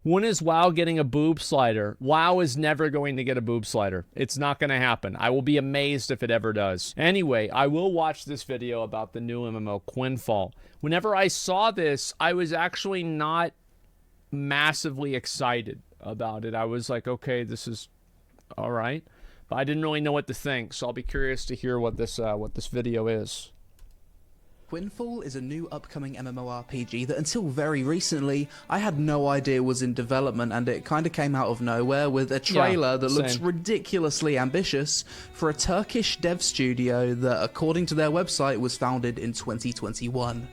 When is WoW getting a boob slider? WoW is never going to get a boob slider. It's not going to happen. I will be amazed if it ever does. Anyway, I will watch this video about the new MMO, Quinfall. Whenever I saw this, I was actually not massively excited about it. I was like, okay, this is all right. But I didn't really know what to think, so I'll be curious to hear what this video is. Quinfall is a new upcoming MMORPG that until very recently I had no idea was in development, and it kind of came out of nowhere with a trailer that looks ridiculously ambitious for a Turkish dev studio that, according to their website, was founded in 2021.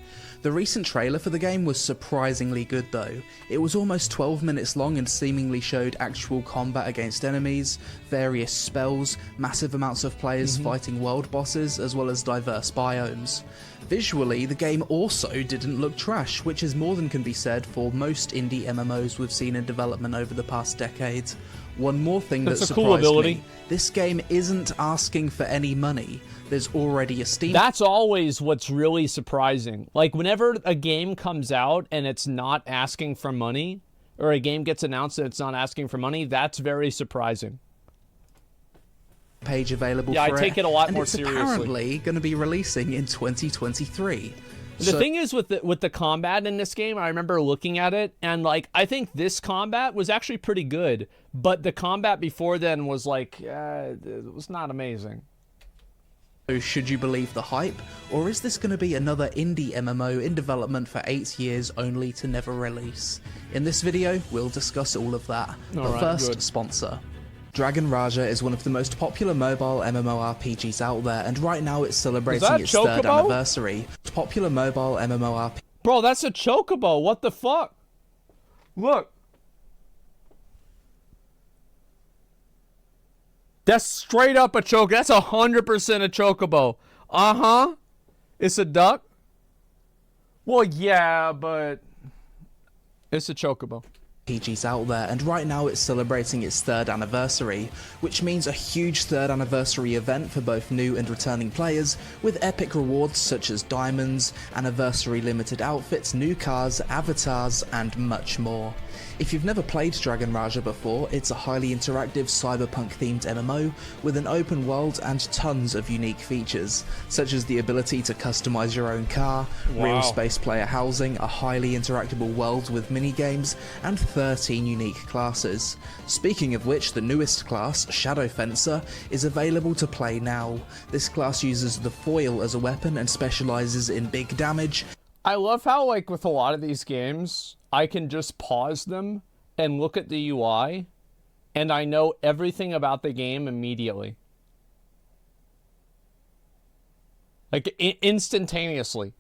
The recent trailer for the game was surprisingly good though. It was almost 12 minutes long and seemingly showed actual combat against enemies, various spells, massive amounts of players fighting world bosses, as well as diverse biomes. Visually, the game also didn't look trash, which is more than can be said for most indie MMOs we've seen in development over the past decade. One more thing that surprised me, this game isn't asking for any money. There's already a Steam... That's always what's really surprising. Like, whenever a game comes out and it's not asking for money, or a game gets announced and it's not asking for money, that's very surprising. Page available for I take it a lot more seriously. It's apparently going to be releasing in 2023. The thing is with the combat in this game, I remember looking at it, and like, I think this combat was actually pretty good, but the combat before then was like, it was not amazing. So should you believe the hype, or is this going to be another indie MMO in development for 8 years only to never release? In this video, we'll discuss all of that. But first, sponsor. Dragon Raja is one of the most popular mobile MMORPGs out there, and right now it's celebrating its third anniversary. Popular mobile MMORPG. Bro, that's a chocobo. What the fuck? Look. That's straight up a chocobo. That's 100% a chocobo. Uh-huh. It's a duck? Well, yeah, but it's a chocobo. RPGs out there, and right now it's celebrating its third anniversary, which means a huge third anniversary event for both new and returning players, with epic rewards such as diamonds, anniversary limited outfits, new cars, avatars, and much more. If you've never played Dragon Raja before, it's a highly interactive cyberpunk-themed MMO with an open world and tons of unique features, such as the ability to customize your own car, real space player housing, a highly interactable world with minigames, and 13 unique classes. Speaking of which, the newest class, Shadow Fencer, is available to play now. This class uses the foil as a weapon and specializes in big damage. I love how, like, with a lot of these games, I can just pause them and look at the UI, and I know everything about the game immediately. Like, instantaneously.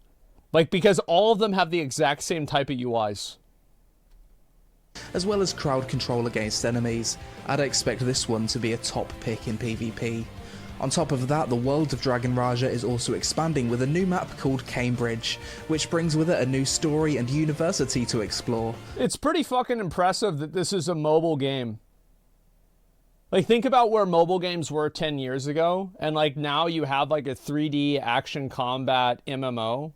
Like, because all of them have the exact same type of UIs. As well as crowd control against enemies. I'd expect this one to be a top pick in PvP. On top of that, the world of Dragon Raja is also expanding with a new map called Cambridge, which brings with it a new story and university to explore. It's pretty fucking impressive that this is a mobile game. Like, think about where mobile games were 10 years ago, and like now you have like a 3D action combat MMO.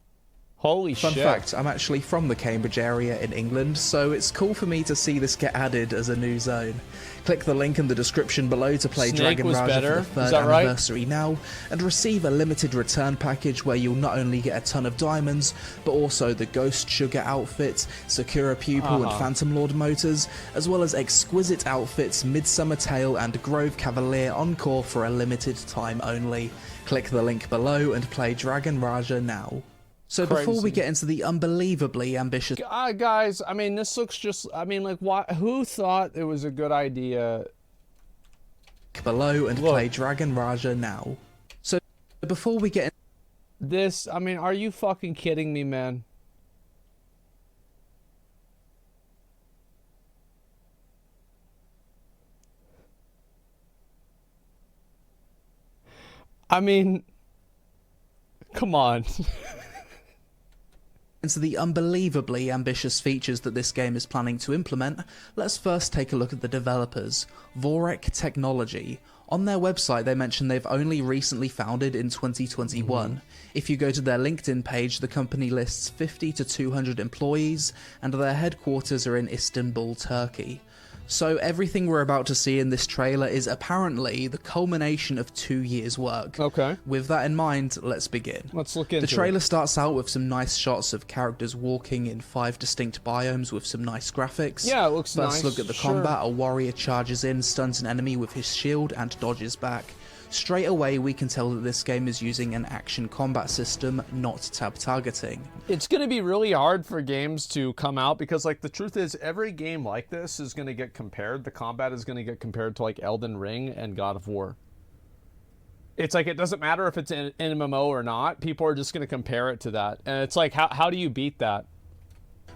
Holy shit. Fun fact, I'm actually from the Cambridge area in England, so it's cool for me to see this get added as a new zone. Click the link in the description below to play Dragon Raja for the third anniversary now, and receive a limited return package where you'll not only get a ton of diamonds, but also the Ghost Sugar outfit, Sakura Pupil and Phantom Lord motors, as well as exquisite outfits, Midsummer Tale and Grove Cavalier Encore for a limited time only. Click the link below and play Dragon Raja now. So before we get into the unbelievably ambitious... guys, I mean, this looks just... I mean, like, who thought it was a good idea? Below and play Dragon Raja now. So before we get... This, I mean, are you fucking kidding me, man? I mean... Come on. Into the unbelievably ambitious features that this game is planning to implement, let's first take a look at the developers, Vorek Technology. On their website, they mention they've only recently founded in 2021. If you go to their LinkedIn page, the company lists 50 to 200 employees, and their headquarters are in Istanbul, Turkey. So everything we're about to see in this trailer is apparently the culmination of 2 years' work. Okay. With that in mind, let's begin. Let's look into The trailer starts out with some nice shots of characters walking in 5 distinct biomes with some nice graphics. Yeah, it looks nice. First look at the combat. A warrior charges in, stuns an enemy with his shield, and dodges back. Straight away, we can tell that this game is using an action combat system, not tab targeting. It's going to be really hard for games to come out because, like, the truth is, every game like this is going to get compared. The combat is going to get compared to, like, Elden Ring and God of War. It's like, it doesn't matter if it's an MMO or not. People are just going to compare it to that. And it's like, how do you beat that?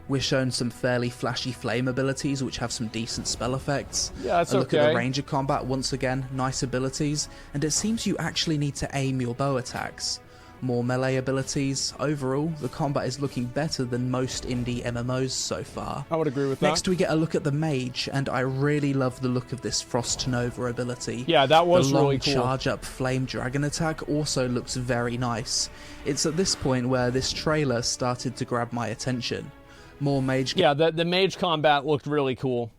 We're shown some fairly flashy flame abilities, which have some decent spell effects. Yeah, that's a look okay. at the ranger combat, once again, nice abilities, and it seems you actually need to aim your bow attacks. More melee abilities. Overall, the combat is looking better than most indie MMOs so far. I would agree with that. Next, we get a look at the mage, and I really love the look of this Frost Nova ability. Yeah, that was really cool. The long charge-up flame dragon attack also looks very nice. It's at this point where this trailer started to grab my attention. More mage. Yeah, the mage combat looked really cool.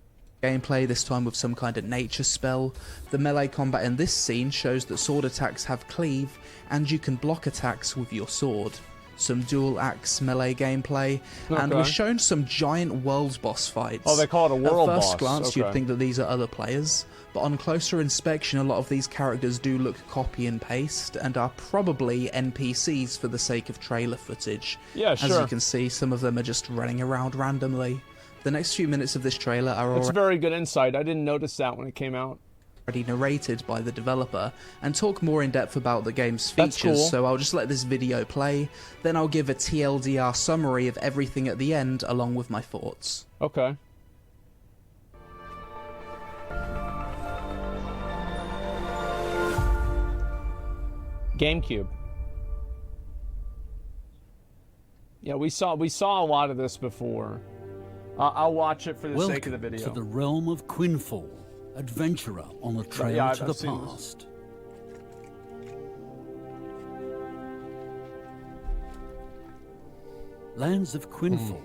Gameplay, this time with some kind of nature spell. The melee combat in this scene shows that sword attacks have cleave, and you can block attacks with your sword. Some dual axe melee gameplay, and we're shown some giant world boss fights. Oh, they call it a world boss. At first glance, you'd think that these are other players, but on closer inspection, a lot of these characters do look copy and paste, and are probably NPCs for the sake of trailer footage. Yeah, sure. As you can see, some of them are just running around randomly. The next few minutes of this trailer are It's very good insight. I didn't notice that when it came out. Already narrated by the developer, and talk more in depth about the game's features, so I'll just let this video play, then I'll give a TLDR summary of everything at the end along with my thoughts. Okay. GameCube. Yeah, we saw a lot of this before. I'll watch it for the sake of the video. Welcome to the realm of Quinfall, adventurer on a trail to the past. Lands of Quinfall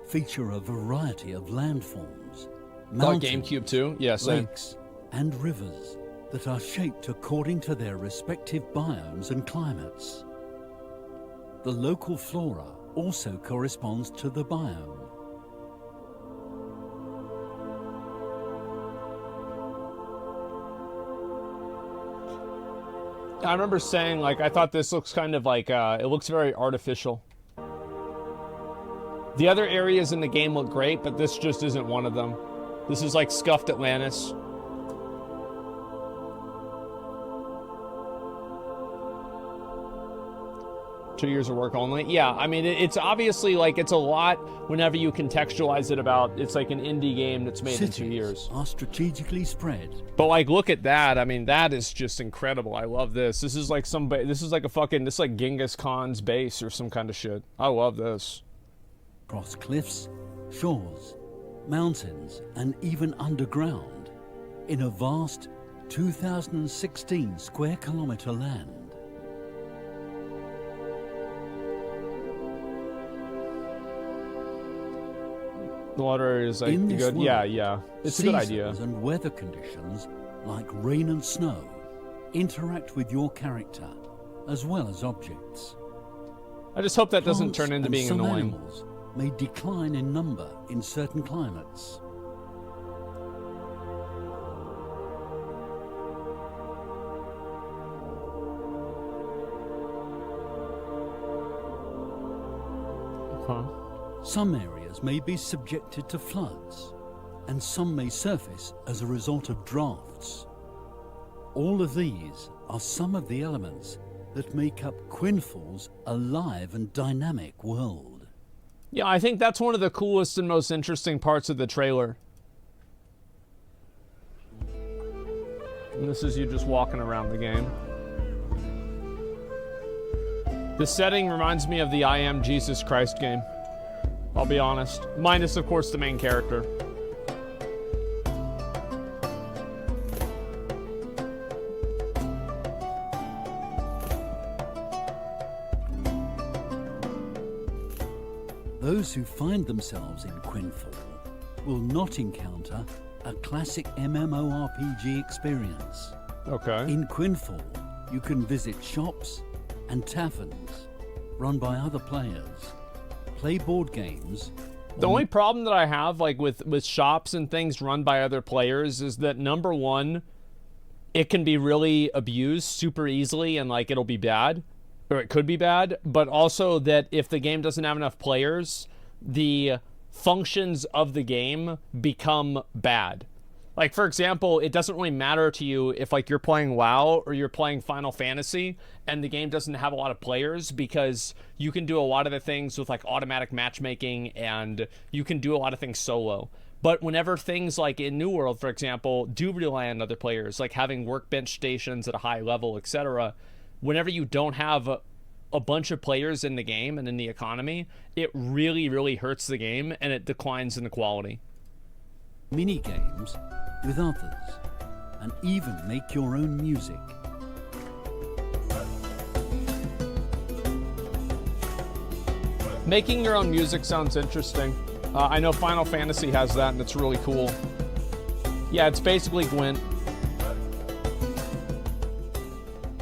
feature a variety of landforms, mountains, GameCube too? Yeah, same. lakes, and rivers that are shaped according to their respective biomes and climates. The local flora also corresponds to the biome. I remember saying, like, I thought this looks kind of like, it looks very artificial. The other areas in the game look great, but this just isn't one of them. This is like scuffed Atlantis. Two years of work only. Yeah, I mean, it's obviously like it's a lot whenever you contextualize it about it's like an indie game that's made in 2 years. Are strategically spread. But like, look at that. I mean, that is just incredible. I love this. This is like this is like a fucking, this is like Genghis Khan's base or some kind of shit. I love this. Across cliffs, shores, mountains, and even underground in a vast 2016 square kilometer land. The water is like In this good. world, Yeah. It's a good idea. Seasons and weather conditions like rain and snow interact with your character as well as objects. I just hope that doesn't Plants turn into and being some annoying. Animals may decline in number in certain climates. Huh? Some areas may be subjected to floods, and some may surface as a result of drafts. All of these are some of the elements that make up Quinfall's alive and dynamic world. Yeah, I think that's one of the coolest and most interesting parts of the trailer. And this is you just walking around the game. The setting reminds me of the I Am Jesus Christ game. I'll be honest. Minus, of course, the main character. Those who find themselves in Quinfall will not encounter a classic MMORPG experience. Okay. In Quinfall, you can visit shops and taverns run by other players, play board games. The only problem that I have, like with shops and things run by other players, is that number one, it can be really abused super easily and like it'll be bad, or it could be bad. But also that if the game doesn't have enough players, the functions of the game become bad. Like, for example, it doesn't really matter to you if, like, you're playing WoW or you're playing Final Fantasy and the game doesn't have a lot of players, because you can do a lot of the things with, like, automatic matchmaking, and you can do a lot of things solo. But whenever things like in New World, for example, do rely on other players, like having workbench stations at a high level, etc., whenever you don't have a bunch of players in the game and in the economy, it really, really hurts the game, and it declines in the quality. Mini games with others, and even make your own music. Making your own music sounds interesting. I know Final Fantasy has that, and it's really cool. Yeah, it's basically Gwent.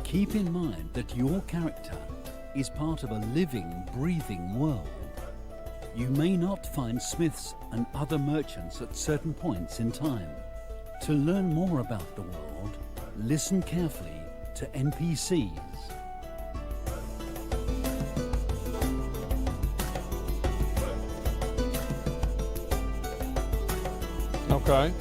Keep in mind that your character is part of a living, breathing world. You may not find smiths and other merchants at certain points in time. To learn more about the world, listen carefully to NPCs. Okay.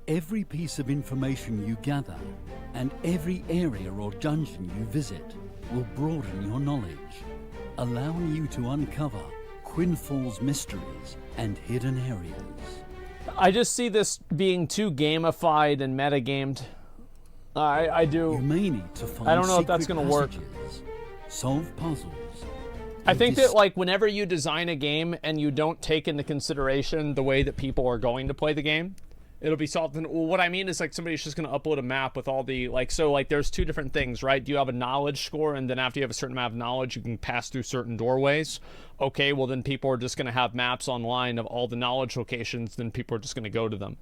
Every piece of information you gather and every area or dungeon you visit will broaden your knowledge, allowing you to uncover Quinfall's mysteries and hidden areas. I just see this being too gamified and metagamed. I do. You may need to find I don't know if that's going to work. Solve puzzles. I think that, like, whenever you design a game and you don't take into consideration the way that people are going to play the game, it'll be solved. And what I mean is, like, somebody's just going to upload a map with all the, like, so, like, there's two different things, right? You have a knowledge score, and then after you have a certain amount of knowledge, you can pass through certain doorways. Okay, well, then people are just going to have maps online of all the knowledge locations, then people are just going to go to them.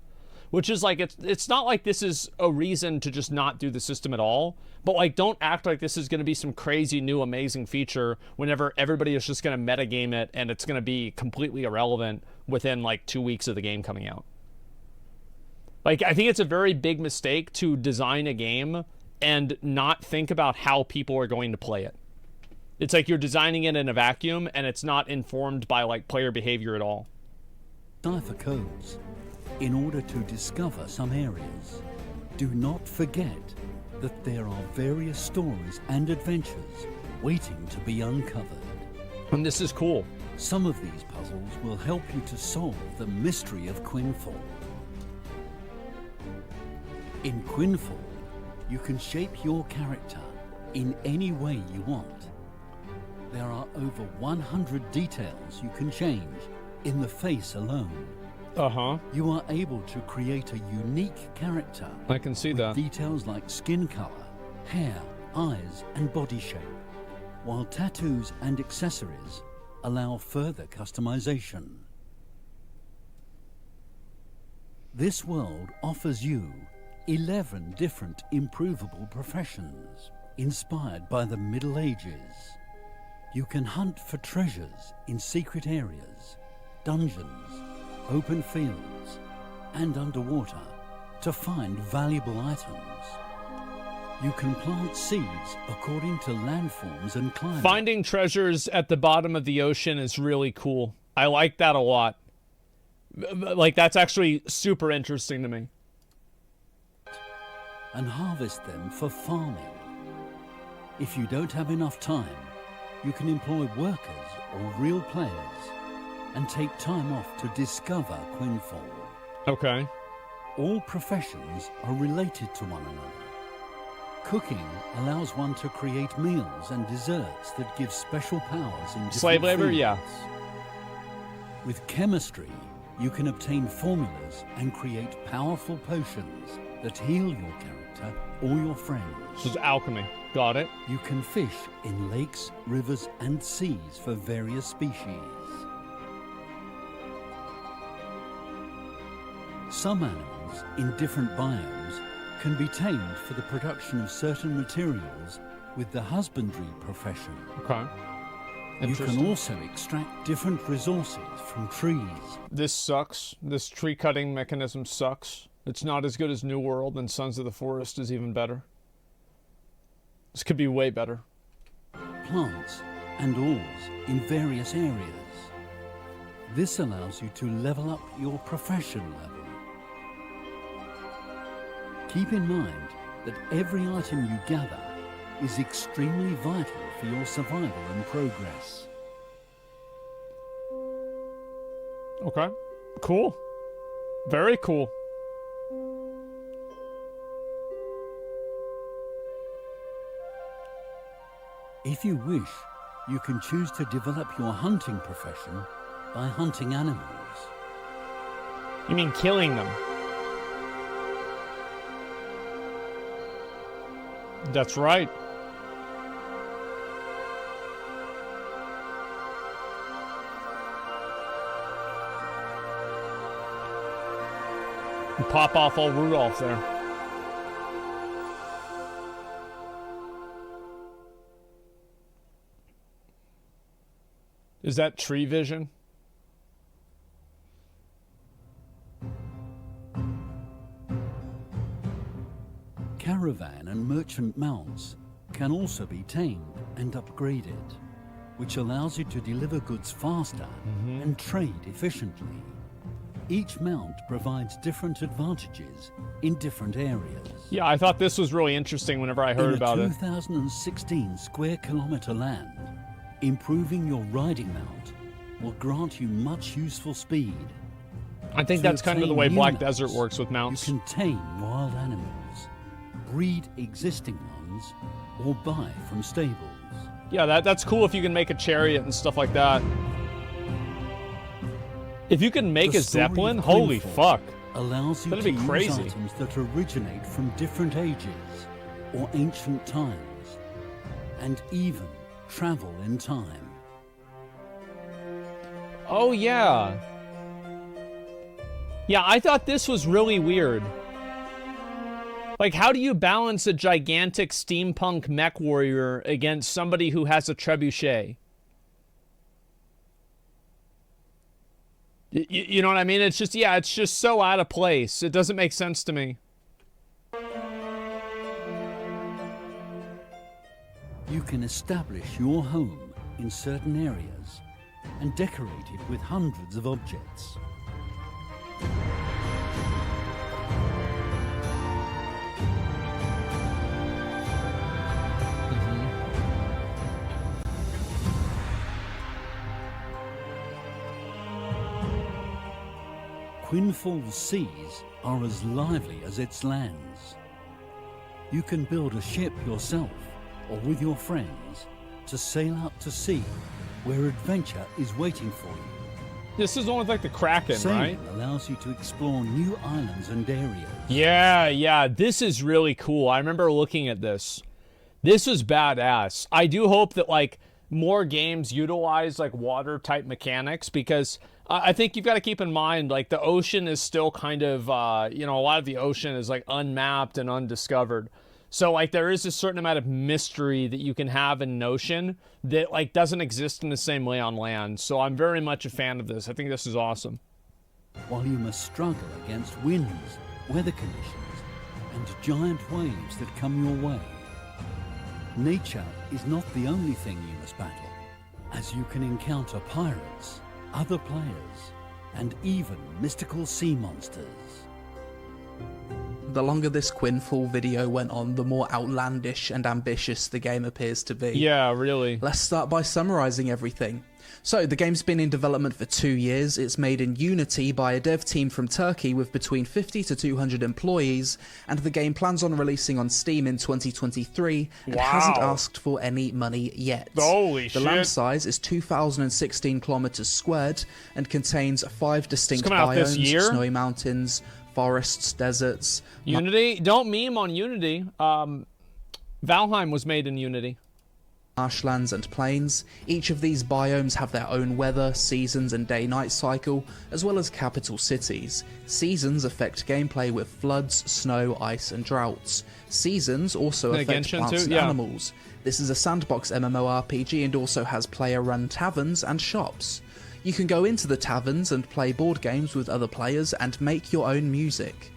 Which is, like, it's not like this is a reason to just not do the system at all, but, like, don't act like this is going to be some crazy new amazing feature whenever everybody is just going to metagame it, and it's going to be completely irrelevant within, like, 2 weeks of the game coming out. Like, I think it's a very big mistake to design a game and not think about how people are going to play it. It's like you're designing it in a vacuum, and it's not informed by, like, player behavior at all. Cipher codes in order to discover some areas. Do not forget that there are various stories and adventures waiting to be uncovered. And this is cool. Some of these puzzles will help you to solve the mystery of Quinfall. In Quinfall, you can shape your character in any way you want. There are over 100 details you can change in the face alone. Uh-huh. You are able to create a unique character. I can see that. Details like skin color, hair, eyes, and body shape, while tattoos and accessories allow further customization. This world offers you 11 different improvable professions inspired by the Middle Ages. You can hunt for treasures in secret areas, dungeons, open fields, and underwater to find valuable items. You can plant seeds according to landforms and climate. Finding treasures at the bottom of the ocean is really cool. I like that a lot. Like, that's actually super interesting to me. And harvest them for farming. If you don't have enough time, you can employ workers or real players and take time off to discover Quinfall. Okay. All professions are related to one another. Cooking allows one to create meals and desserts that give special powers in different Slave labor, fields. yeah. With chemistry, you can obtain formulas and create powerful potions that heal your character or your friends. This is alchemy. Got it. You can fish in lakes, rivers, and seas for various species. Some animals in different biomes can be tamed for the production of certain materials with the husbandry profession. Okay. You can also extract different resources from trees. This sucks. This tree cutting mechanism sucks. It's not as good as New World, and Sons of the Forest is even better. This could be way better. Plants and ores in various areas. This allows you to level up your profession level. Keep in mind that every item you gather is extremely vital for your survival and progress. Okay. Cool. Very cool. If you wish, you can choose to develop your hunting profession by hunting animals. You mean killing them? That's right. You pop off old Rudolph there. Is that tree vision? Caravan and merchant mounts can also be tamed and upgraded, which allows you to deliver goods faster and trade efficiently. Each mount provides different advantages in different areas. Yeah, I thought this was really interesting whenever I heard about it. In a 2016 square kilometer land, improving your riding mount will grant you much useful speed. I think To that's kind of the way obtain Black new Desert mounts, works with mounts. You can tame wild animals, breed existing ones, or buy from stables. Yeah, that's cool if you can make a chariot and stuff like that. If you can make The a story of Zeppelin, holy Quinfall fuck. allows you That'd to be use crazy. items that originate from different ages or ancient times, and even travel in time. Oh, yeah. Yeah, I thought this was really weird. Like, how do you balance a gigantic steampunk mech warrior against somebody who has a trebuchet? You know what I mean? It's just, yeah, it's just so out of place. It doesn't make sense to me. You can establish your home in certain areas and decorate it with hundreds of objects. Quinfall's seas are as lively as its lands. You can build a ship yourself or with your friends to sail out to sea where adventure is waiting for you. This is the one with, like, the Kraken, Sailing right? allows you to explore new islands and areas. Yeah, this is really cool. I remember looking at this. This is badass. I do hope that, like, more games utilize, like, water-type mechanics, because I think you've got to keep in mind, like, the ocean is still kind of, you know, a lot of the ocean is, like, unmapped and undiscovered. So, like, there is a certain amount of mystery that you can have in an ocean that, like, doesn't exist in the same way on land. So I'm very much a fan of this. I think this is awesome. While you must struggle against winds, weather conditions, and giant waves that come your way. Nature is not the only thing you must battle, as you can encounter pirates, other players, and even mystical sea monsters. The longer this Quinfall video went on, the more outlandish and ambitious the game appears to be. Yeah, really. Let's start by summarizing everything. So, the game's been in development for 2 years. It's made in Unity by a dev team from Turkey with between 50 to 200 employees, and the game plans on releasing on Steam in 2023 and hasn't asked for any money yet. Holy shit. The land size is 2,016 kilometers squared and contains 5 distinct biomes, snowy mountains, forests, deserts. Unity? Don't meme on Unity. Valheim was made in Unity. Marshlands and plains. Each of these biomes have their own weather, seasons and day-night cycle, as well as capital cities. Seasons affect gameplay with floods, snow, ice and droughts. Seasons also affect plants and animals. This is a sandbox MMORPG and also has player-run taverns and shops. You can go into the taverns and play board games with other players and make your own music.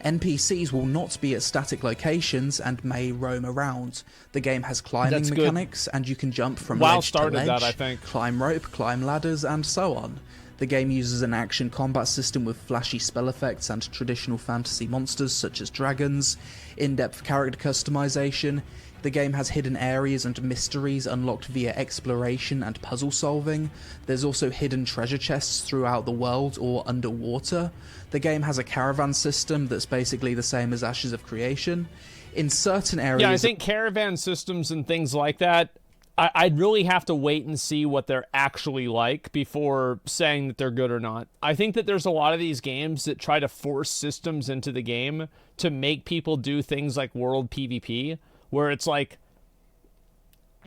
NPCs will not be at static locations and may roam around. The game has climbing mechanics and you can jump from ledge to ledge, climb rope, climb ladders and so on. The game uses an action combat system with flashy spell effects and traditional fantasy monsters such as dragons, in-depth character customization. The game has hidden areas and mysteries unlocked via exploration and puzzle solving. There's also hidden treasure chests throughout the world or underwater. The game has a caravan system that's basically the same as Ashes of Creation. In certain areas... Yeah, I think caravan systems and things like that, I'd really have to wait and see what they're actually like before saying that they're good or not. I think that there's a lot of these games that try to force systems into the game to make people do things like world PvP, where it's like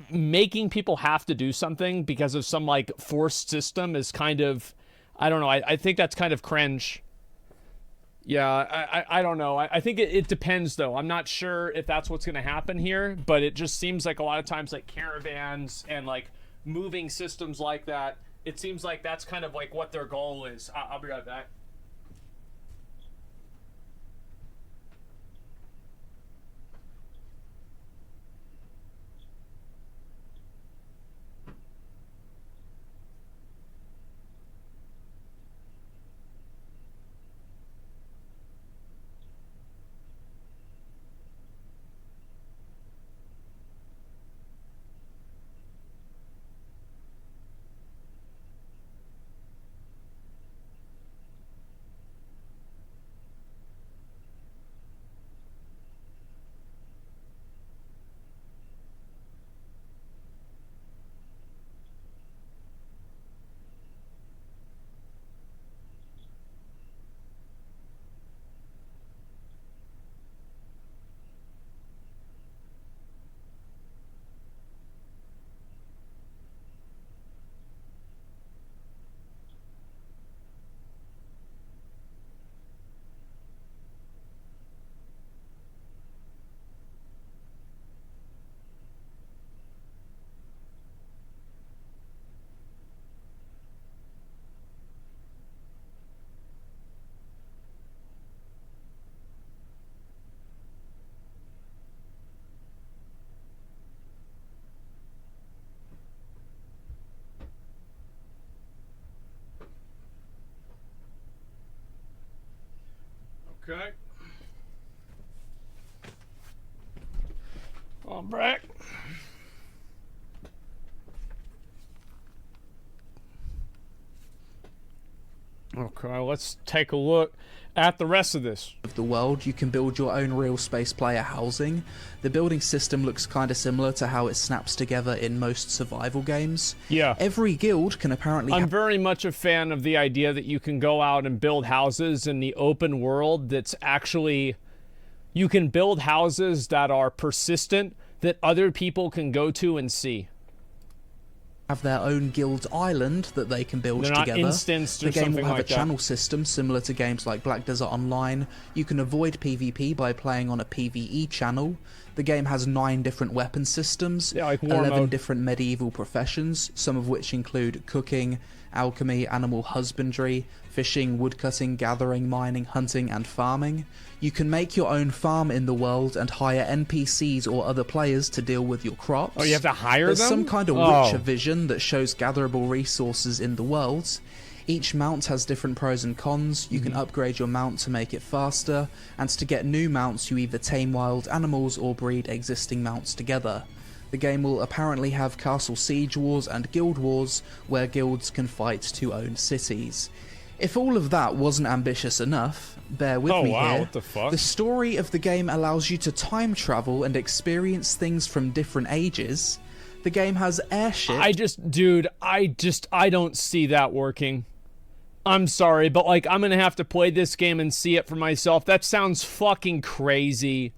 making people have to do something because of some like forced system is kind of, I don't know, I think that's kind of cringe. Yeah, I don't know. I think it depends though. I'm not sure if that's what's going to happen here, but it just seems like a lot of times like caravans and like moving systems like that, it seems like that's kind of like what their goal is. I'll be right back. Okay. I'm back. Okay, let's take a look at the rest of this. Of the world, you can build your own real space player housing. The building system looks kind of similar to how it snaps together in most survival games. Yeah. Every guild can apparently... I'm very much a fan of the idea that you can go out and build houses in the open world that's actually... You can build houses that are persistent, that other people can go to and see. Have their own guild island that they can build together. They're not instanced or something like that. The game will have a channel system similar to games like Black Desert Online. You can avoid PvP by playing on a PvE channel. The game has 9 different weapon systems, yeah, like war 11 mode. different medieval professions, some of which include cooking, alchemy, animal husbandry, fishing, woodcutting, gathering, mining, hunting, and farming. You can make your own farm in the world and hire NPCs or other players to deal with your crops. Oh, you have to hire There's them? some kind of Witcher vision that shows gatherable resources in the world. Each mount has different pros and cons. You can upgrade your mount to make it faster, and to get new mounts you either tame wild animals or breed existing mounts together. The game will apparently have castle siege wars and guild wars, where guilds can fight to own cities. If all of that wasn't ambitious enough, bear with me here. What the fuck? The story of the game allows you to time travel and experience things from different ages. The game has airships. I don't see that working. I'm sorry, but like, I'm gonna have to play this game and see it for myself. That sounds fucking crazy.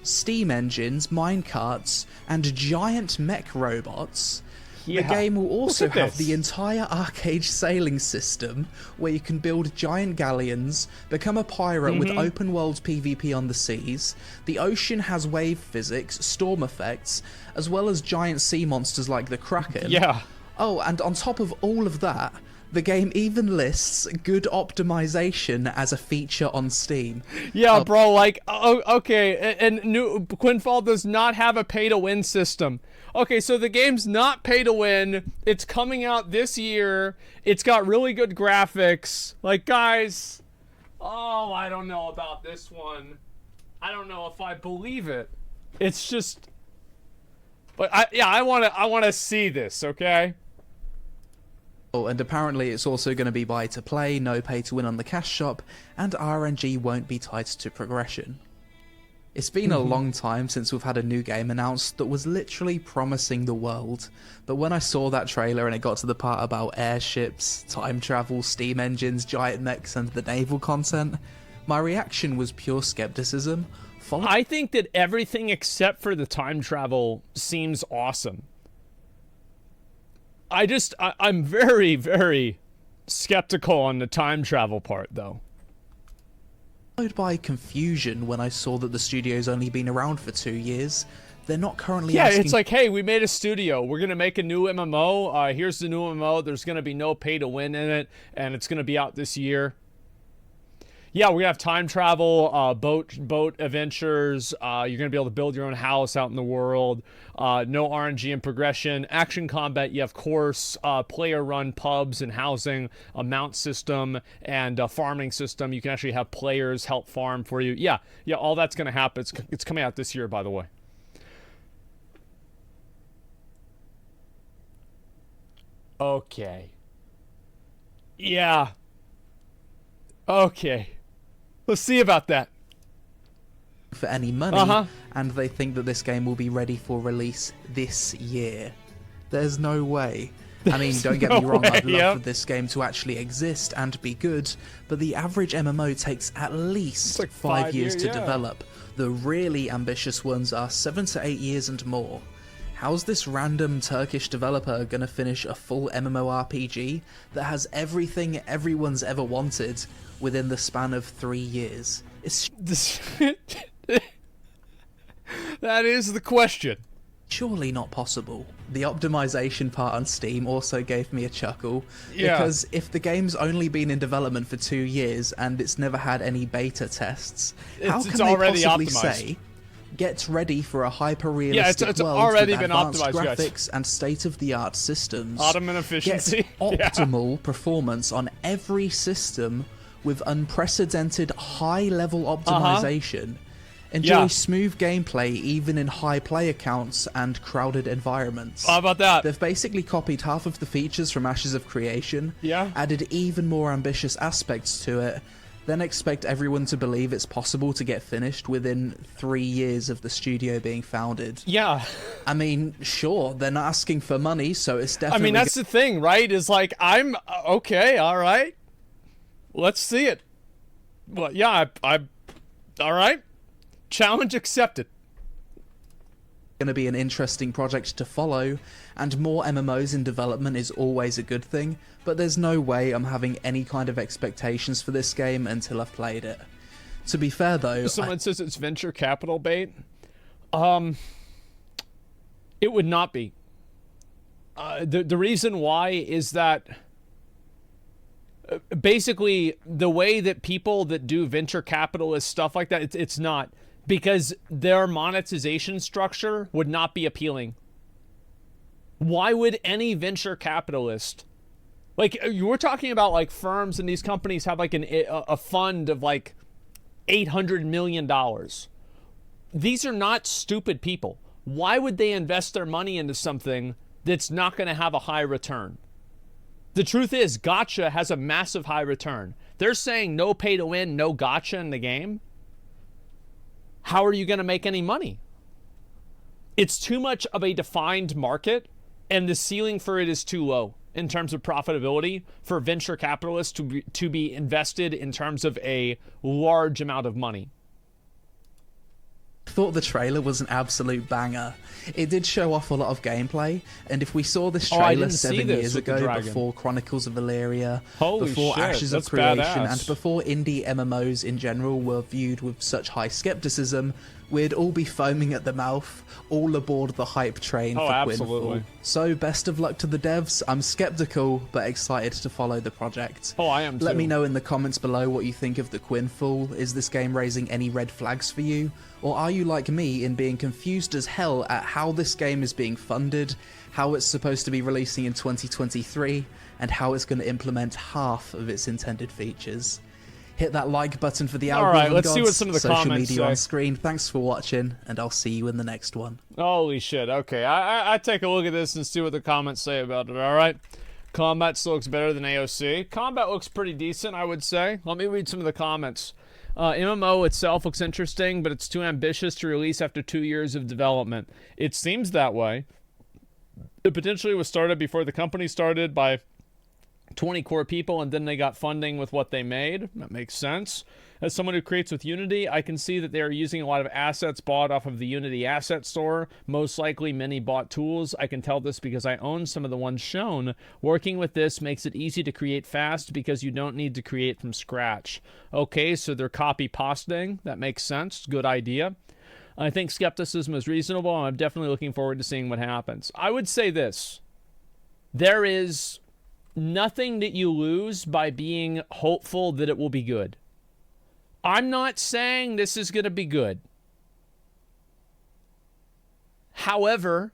Steam engines, minecarts, and giant mech robots. Yeah. The game will also have this. the entire arcade sailing system, where you can build giant galleons, become a pirate with open world PvP on the seas. The ocean has wave physics, storm effects, as well as giant sea monsters like the Kraken. Yeah. Oh, and on top of all of that, the game even lists good optimization as a feature on Steam. Yeah, bro, like, okay, and new Quinfall does not have a pay-to-win system. Okay, so the game's not pay-to-win. It's coming out this year. It's got really good graphics. Like, guys, I don't know about this one. I don't know if I believe it. It's just, but I want to see this, okay? Oh, and apparently it's also going to be buy to play, no pay to win on the cash shop, and RNG won't be tied to progression. It's been a long time since we've had a new game announced that was literally promising the world, but when I saw that trailer and it got to the part about airships, time travel, steam engines, giant mechs, and the naval content, my reaction was pure skepticism. I think that everything except for the time travel seems awesome. I'm very, very skeptical on the time travel part, though. Followed by confusion when I saw that the studio's only been around for 2 years. They're not currently Yeah, asking... it's like, hey, we made a studio. We're going to make a new MMO. Here's the new MMO. There's going to be no pay to win in it, and it's going to be out this year. Yeah, we're going to have time travel, boat adventures. You're going to be able to build your own house out in the world. No RNG and progression. Action combat, you have course, player-run pubs and housing, a mount system, and a farming system. You can actually have players help farm for you. Yeah, all that's going to happen. It's coming out this year, by the way. Okay. Yeah. Okay. Let's see about that. For any money, and they think that this game will be ready for release this year. There's no way. I mean, don't get me wrong, I'd love for this game to actually exist and be good, but the average MMO takes at least like 5 years to develop. The really ambitious ones are 7 to 8 years and more. How's this random Turkish developer gonna finish a full MMORPG that has everything everyone's ever wanted within the span of 3 years? It's that is the question. Surely not possible. The optimization part on Steam also gave me a chuckle, Yeah. because if the game's only been in development for 2 years and it's never had any beta tests, how It's can they already possibly optimized. say, get ready for a hyper-realistic it's world already with been advanced optimized, guys. graphics and state-of-the-art systems? Ottoman efficiency. Get optimal performance on every system with unprecedented high-level optimization. Enjoy smooth gameplay even in high player counts and crowded environments. How about that? They've basically copied half of the features from Ashes of Creation, Yeah. added even more ambitious aspects to it, then expect everyone to believe it's possible to get finished within 3 years of the studio being founded. Yeah. I mean, sure, they're not asking for money, so it's I definitely... mean, that's the thing, right? Is like, I'm okay, all right. Let's see it. Well, yeah, I all right. Challenge accepted. going to be an interesting project to follow, and more MMOs in development is always a good thing, but there's no way I'm having any kind of expectations for this game until I've played it. To be fair though... Someone says it's venture capital bait. It would not be. The reason why is that basically the way that people that do venture capitalist stuff like that, it's not, because their monetization structure would not be appealing. Why would any venture capitalist, like, you were talking about like firms and these companies have like a fund of like $800 million. These are not stupid people. Why would they invest their money into something that's not going to have a high return? The truth is, gacha has a massive high return. They're saying no pay to win, no gacha in the game. How are you going to make any money? It's too much of a defined market, and the ceiling for it is too low in terms of profitability for venture capitalists to be invested in terms of a large amount of money. I thought the trailer was an absolute banger. It did show off a lot of gameplay, and if we saw this trailer 7 years ago, before Chronicles of Valeria, before Ashes of Creation, and before indie MMOs in general were viewed with such high skepticism, we'd all be foaming at the mouth, all aboard the hype train for Quinfall. So best of luck to the devs. I'm skeptical, but excited to follow the project. Oh, I am too. Let me know in the comments below what you think of the Quinfall. Is this game raising any red flags for you? Or are you like me in being confused as hell at how this game is being funded, how it's supposed to be releasing in 2023, and how it's going to implement half of its intended features? Hit that like button for the algorithm. Alright, let's see what some of the social comments media say. on screen. Thanks for watching, and I'll see you in the next one. Holy shit, okay. I take a look at this and see what the comments say about it, alright? Combat still looks better than AOC. Combat looks pretty decent, I would say. Let me read some of the comments. MMO itself looks interesting, but it's too ambitious to release after 2 years of development. It seems that way. It potentially was started before the company started by 20 core people, and then they got funding with what they made. That makes sense. As someone who creates with Unity, I can see that they are using a lot of assets bought off of the Unity asset store. Most likely many bought tools. I can tell this because I own some of the ones shown. Working with this makes it easy to create fast because you don't need to create from scratch. Okay, so they're copy pasting. That makes sense. Good idea. I think skepticism is reasonable, and I'm definitely looking forward to seeing what happens. I would say this. There is nothing that you lose by being hopeful that it will be good. I'm not saying this is going to be good. However,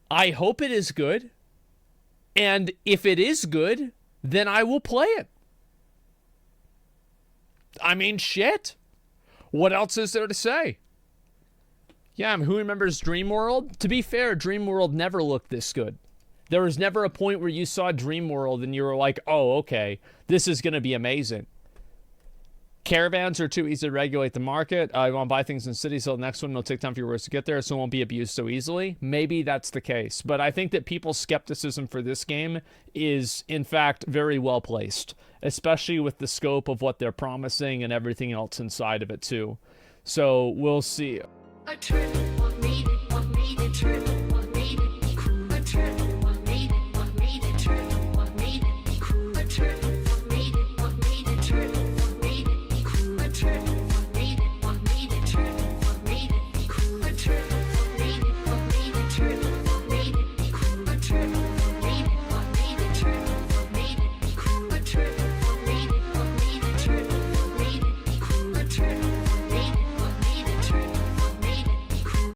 I hope it is good. And if it is good, then I will play it. I mean, shit. What else is there to say? Yeah, I mean, who remembers Dreamworld? To be fair, Dreamworld never looked this good. There was never a point where you saw Dreamworld and you were like, oh, okay, this is going to be amazing. Caravans are too easy to regulate the market. You want to buy things in cities, so the next one will take time for your words to get there, so it won't be abused so easily. Maybe that's the case. But I think that people's skepticism for this game is, in fact, very well placed, especially with the scope of what they're promising and everything else inside of it, too. So we'll see.